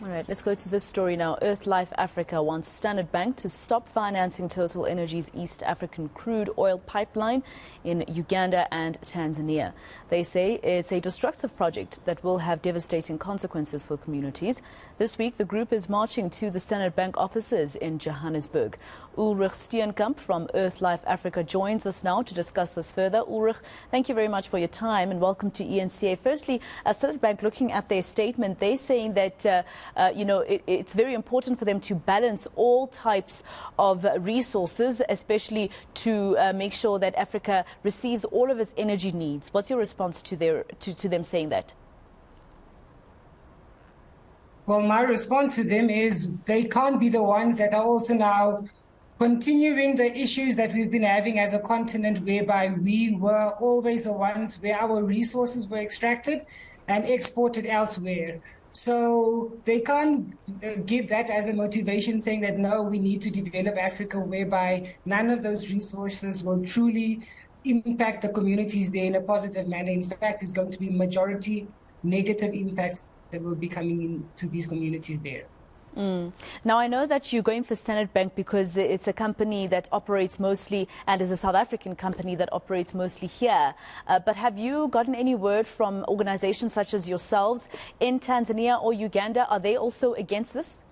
All right, let's go to this story now. Earthlife Africa wants Standard Bank to stop financing Total Energy's East African crude oil pipeline in Uganda and Tanzania. They say it's a destructive project that will have devastating consequences for communities. This week, the group is marching to the Standard Bank offices in Johannesburg. Ulrich Steenkamp from Earthlife Africa joins us now to discuss this further. Ulrich, thank you very much for your time and welcome to eNCA. Firstly, Standard Bank, looking at their statement, they're saying that it's very important for them to balance all types of resources, especially to make sure that Africa receives all of its energy needs. What's your response to them saying that? Well, my response to them is they can't be the ones that are also now continuing the issues that we've been having as a continent, whereby we were always the ones where our resources were extracted and exported elsewhere. So they can't give that as a motivation, saying that, no, we need to develop Africa, whereby none of those resources will truly impact the communities there in a positive manner. In fact, it's going to be majority negative impacts that will be coming into these communities there. Now, I know that you're going for Standard Bank because it's a company that operates mostly, and is a South African company that operates mostly here. But have you gotten any word from organizations such as yourselves in Tanzania or Uganda? Are they also against this?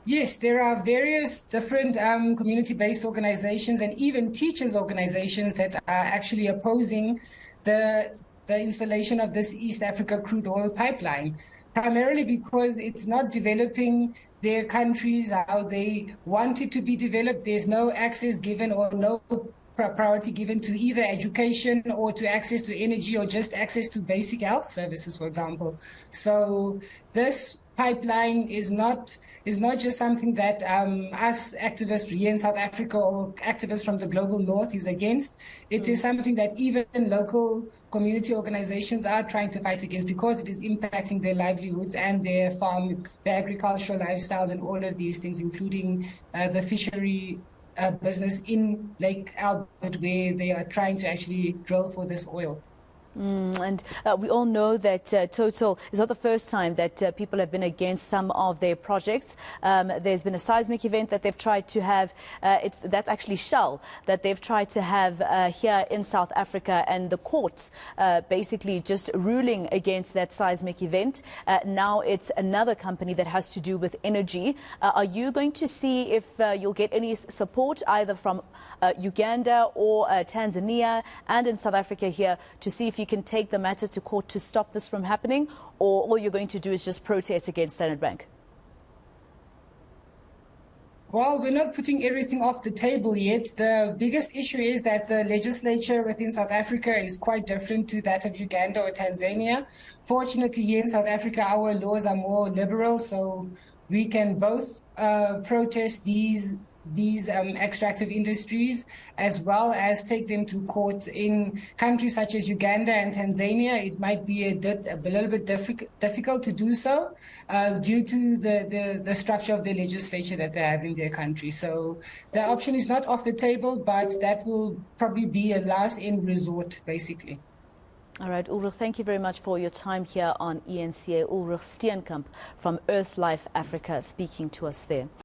Yes, there are various different community-based organizations and even teachers' organizations that are actually opposing the installation of this East Africa crude oil pipeline, primarily because it's not developing their countries how they want it to be developed. There's no access given or no priority given to either education or to access to energy or just access to basic health services, for example. So this pipeline is not just something that us activists here in South Africa or activists from the global north is against. It is something that even local community organizations are trying to fight against, because it is impacting their livelihoods and their agricultural lifestyles and all of these things, including the fishery business in Lake Albert, where they are trying to actually drill for this oil. And we all know that Total is not the first time that people have been against some of their projects. There's been a seismic event that they've tried to have. That's actually Shell that they've tried to have here in South Africa, and the courts basically just ruling against that seismic event. Now it's another company that has to do with energy. Are you going to see if you'll get any support either from Uganda or Tanzania and in South Africa here to see if you can take the matter to court to stop this from happening, or all you're going to do is just protest against Standard Bank? Well, we're not putting everything off the table yet. The biggest issue is that the legislature within South Africa is quite different to that of Uganda or Tanzania. Fortunately, here in South Africa, our laws are more liberal, so we can both protest these extractive industries, as well as take them to court. In countries such as Uganda and Tanzania, it might be a little bit difficult to do so due to the structure of the legislature that they have in their country. So the option is not off the table, but that will probably be a last end resort, basically. All right, Ulrich, thank you very much for your time here on eNCA. Ulrich Steenkamp from Earthlife Africa speaking to us there.